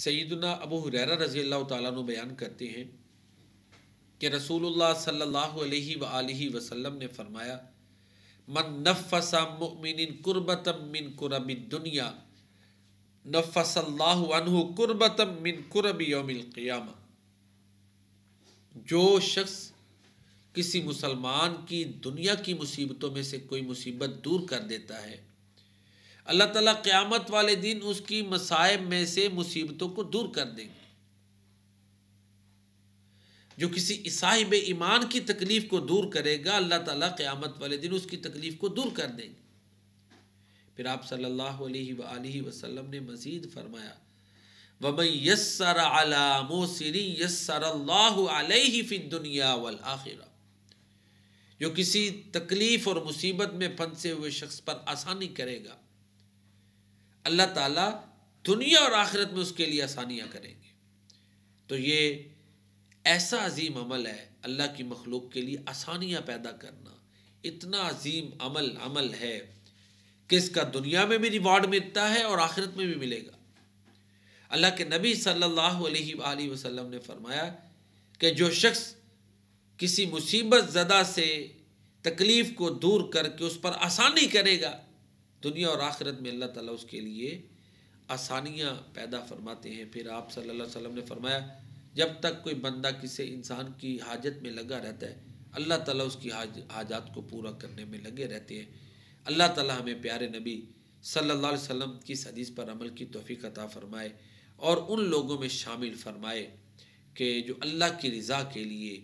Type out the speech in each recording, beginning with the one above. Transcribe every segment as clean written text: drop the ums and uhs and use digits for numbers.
سیدنا ابو ہریرہ رضی اللہ تعالیٰ عنہ بیان کرتے ہیں کہ رسول اللہ صلی اللہ علیہ وآلہ وسلم نے فرمایا، من نفس مؤمن کربتا من کرب الدنیا نفس اللہ عنہ کربتا من کرب یوم القیامہ۔ جو شخص کسی مسلمان کی دنیا کی مصیبتوں میں سے کوئی مصیبت دور کر دیتا ہے، اللہ تعالیٰ قیامت والے دن اس کی مصائب میں سے مصیبتوں کو دور کر دیں گے۔ جو کسی صاحب ایمان کی تکلیف کو دور کرے گا، اللہ تعالیٰ قیامت والے دن اس کی تکلیف کو دور کر دیں گے۔ پھر آپ صلی اللہ علیہ وآلہ وسلم نے مزید فرمایا، وَمَن يَسَّرَ عَلَى مُوسِرٍ يَسَّرَ اللَّهُ عَلَيْهِ فِي الدُّنْيَا وَالْآخِرَةِ۔ جو کسی تکلیف اور مصیبت میں پھنسے ہوئے شخص پر آسانی کرے گا، اللہ تعالیٰ دنیا اور آخرت میں اس کے لیے آسانیاں کریں گے۔ تو یہ ایسا عظیم عمل ہے، اللہ کی مخلوق کے لیے آسانیاں پیدا کرنا اتنا عظیم عمل ہے کہ اس کا دنیا میں بھی ریوارڈ ملتا ہے اور آخرت میں بھی ملے گا۔ اللہ کے نبی صلی اللہ علیہ وآلہ وسلم نے فرمایا کہ جو شخص کسی مصیبت زدہ سے تکلیف کو دور کر کے اس پر آسانی کرے گا، دنیا اور آخرت میں اللہ تعالیٰ اس کے لیے آسانیاں پیدا فرماتے ہیں۔ پھر آپ صلی اللہ علیہ وسلم نے فرمایا، جب تک کوئی بندہ کسی انسان کی حاجت میں لگا رہتا ہے، اللہ تعالیٰ اس کی حاجات کو پورا کرنے میں لگے رہتے ہیں۔ اللہ تعالیٰ ہمیں پیارے نبی صلی اللہ علیہ وسلم کی اس حدیث پر عمل کی توفیق عطا فرمائے اور ان لوگوں میں شامل فرمائے کہ جو اللہ کی رضا کے لیے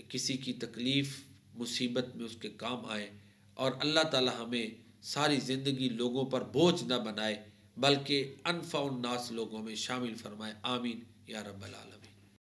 کسی کی تکلیف مصیبت میں اس کے کام آئے، اور اللہ تعالیٰ ہمیں ساری زندگی لوگوں پر بوجھ نہ بنائے بلکہ انفع الناس لوگوں میں شامل فرمائے۔ آمین یا رب العالمین۔